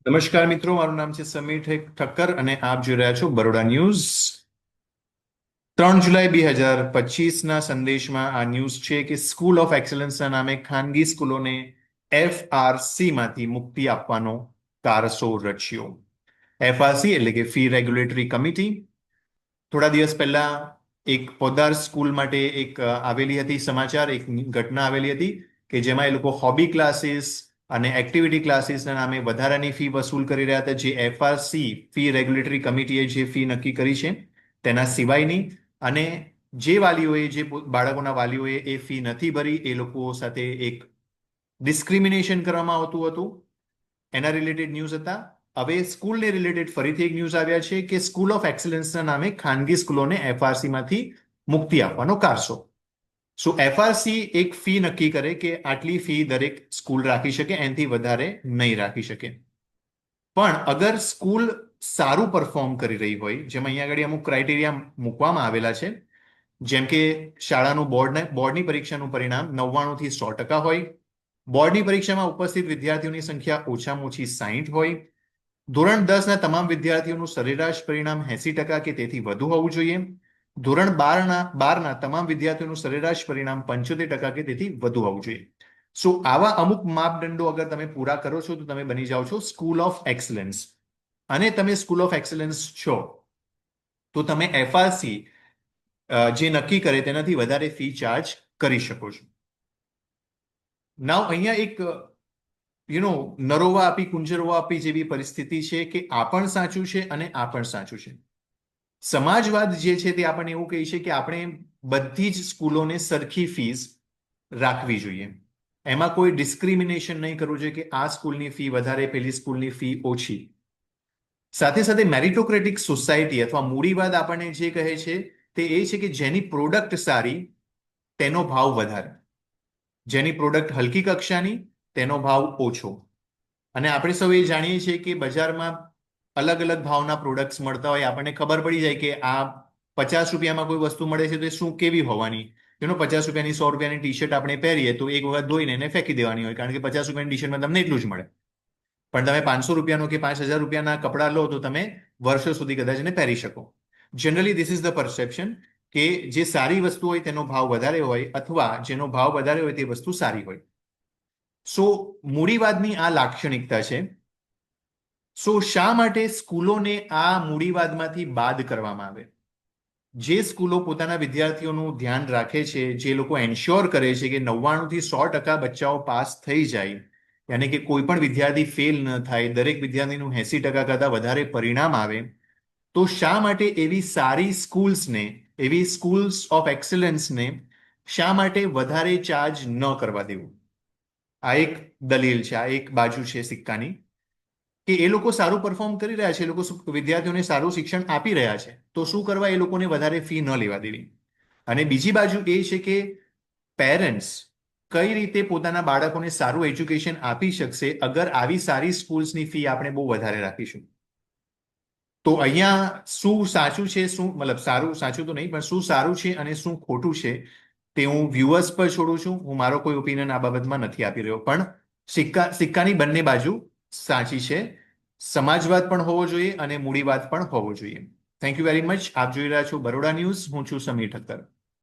નમસ્કાર મિત્રો, મારું નામ છે સમીર ઠક્કર અને આપ જોઈ રહ્યા છો બરોડા ન્યૂઝ. 3 જુલાઈ 2025ના સંદેશમાં આ ન્યૂઝ છે કે સ્કૂલ ઓફ એક્સલન્સના નામે ખાનગી સ્કૂલોને FRC માંથી મુક્તિ આપવાનો કારસો રચ્યો. FRC એટલે કે ફી રેગ્યુલેટરી કમિટી થોડા દિવસ પહેલા એક પોદ્દાર સ્કૂલ માટે એક આવેલી હતી સમાચાર, એક ઘટના આવેલી હતી કે જેમાં એ લોકો હોબી ક્લાસીસ અને એક્ટિવિટી ક્લાસીસના નામે વધારાની ફી વસૂલ કરી રહ્યા હતા. જે FRC ફી રેગ્યુલેટરી કમિટીએ જે ફી નક્કી કરી છે તેના સિવાયની, અને જે વાલીઓએ, જે બાળકોના વાલીઓએ એ ફી નથી ભરી એ લોકો સાથે એક ડિસ્ક્રિમિનેશન કરવામાં આવતું હતું. એના રિલેટેડ ન્યૂઝ હતા. હવે સ્કૂલને રિલેટેડ ફરીથી એક ન્યૂઝ આવ્યા છે કે સ્કૂલ ઓફ એક્સલન્સના નામે ખાનગી સ્કૂલોને FRC માંથી મુક્તિ આપવાનો કારસો. FRC એક ફી નક્કી કરે કે આટલી ફી દરેક સ્કૂલ રાખી શકે, એનાથી વધારે નહીં રાખી શકે. પણ અગર સ્કૂલ સારું પરફોર્મ કરી રહી હોય, જેમ અહીંયા આગળ અમુક ક્રાઇટેરિયા મૂકવામાં આવેલા છે, જેમ કે શાળાનું બોર્ડની પરીક્ષાનું પરિણામ 99 થી 100% હોય, બોર્ડની પરીક્ષામાં ઉપસ્થિત વિદ્યાર્થીઓની સંખ્યા ઓછામાં ઓછી 60 હોય, ધોરણ 10ના તમામ વિદ્યાર્થીઓનું સરેરાશ પરિણામ 80% કે તેથી વધુ હોવું જોઈએ, ધોરણ 12ના તમામ વિદ્યાર્થીઓનું સરેરાશ પરિણામ 75% કે તેથી વધુ હોવું જોઈએ. આવા અમુક માપદંડો અગર તમે પૂરા કરો છો તો તમે બની જાઓ છો સ્કૂલ ઓફ એક્સલન્સ. અને તમે સ્કૂલ ઓફ એક્સલન્સ છો તો તમે FRC જે નક્કી કરે તેનાથી વધારે ફી ચાર્જ કરી શકો છો. નાવ અહીંયા એક નરોવા આપી કુંજરોવા આપી જેવી પરિસ્થિતિ છે કે આ પણ સાચું છે અને આ પણ સાચું છે. સમાજવાદ જે છે તે આપણને એવું કહે છે કે આપણે બધી જ સ્કૂલોને સરખી ફીસ રાખવી જોઈએ. એમાં કોઈ ડિસ્ક્રિમિનેશન નહીં કરવું જોઈએ કે આ સ્કૂલની ફી વધારે, પેલી સ્કૂલની ફી ઓછી. સાથે સાથે મેરિટોક્રેટિક સોસાયટી અથવા મૂડીવાદ આપણને જે કહે છે તે એ છે કે જેની પ્રોડક્ટ સારી તેનો ભાવ વધારે, જેની પ્રોડક્ટ હલકી કક્ષાની તેનો ભાવ ઓછો. અને આપણે સૌ એ જાણીએ છીએ કે બજારમાં અલગ અલગ ભાવના પ્રોડક્ટ્સ મળતા હોય. આપણને ખબર પડી જાય કે આ 50 રૂપિયામાં કોઈ વસ્તુ મળે છે તો એ શું કેવી હોવાની. 50 રૂપિયાની 100 રૂપિયાની ટી શર્ટ આપણે પહેરીએ તો એક વખત ધોઈને એને ફેંકી દેવાની હોય, કારણ કે 50 રૂપિયાની ટી શર્ટમાં તમને એટલું જ મળે. પણ તમે 500 રૂપિયાનો કે 5000 રૂપિયાના કપડાં લો તો તમે વર્ષો સુધી કદાચ એને પહેરી શકો. Generally this is the perception કે જે સારી વસ્તુ હોય તેનો ભાવ વધારે હોય, અથવા જેનો ભાવ વધારે હોય તે વસ્તુ સારી હોય. મૂડીવાદની આ લાક્ષણિકતા છે. શા માટે સ્કૂલોને આ મૂડીવાદમાંથી બાદ કરવામાં આવે? જે સ્કૂલો પોતાના વિદ્યાર્થીઓનું ધ્યાન રાખે છે, જે લોકો એન્શ્યોર કરે છે કે 99 થી 100% બચ્ચાઓ પાસ થઈ જાય, યાની કે કોઈ પણ વિદ્યાર્થી ફેલ ન થાય, દરેક વિદ્યાર્થીનું 80% કરતાં વધારે પરિણામ આવે, તો શા માટે એવી સારી સ્કૂલ્સને, એવી સ્કૂલ્સ ઓફ એક્સલન્સને શા માટે વધારે ચાર્જ ન કરવા દેવું? આ એક દલીલ છે, આ એક બાજુ છે સિક્કાની, કે એ લોકો સારું પરફોર્મ કરી રહ્યા છે, એ લોકો વિદ્યાર્થીઓને સારું શિક્ષણ આપી રહ્યા છે, તો શું કરવા એ લોકોને વધારે ફી ન લેવા દેવી? અને બીજી બાજુ એ છે કે પેરેન્ટ્સ કઈ રીતે પોતાના બાળકોને સારું એજ્યુકેશન આપી શકશે અગર આવી સારી સ્કૂલ્સની ફી આપણે બહુ વધારે રાખીશું? તો અહીંયા શું સાચું છે, શું મતલબ સારું, સાચું તો નહીં, પણ શું સારું છે અને શું ખોટું છે તે હું વ્યુઅર્સ પર છોડું છું. હું મારો કોઈ ઓપિનિયન આ બાબતમાં નથી આપી રહ્યો, પણ સિક્કાની બંને બાજુ સાચી છે. સમાજવાદ પણ હોવો જોઈએ અને મૂડીવાદ પણ હોવો જોઈએ. Thank you very much. આપ જોઈ રહ્યા છો બરોડા ન્યૂઝ. હું છું સમીર ઠક્કર.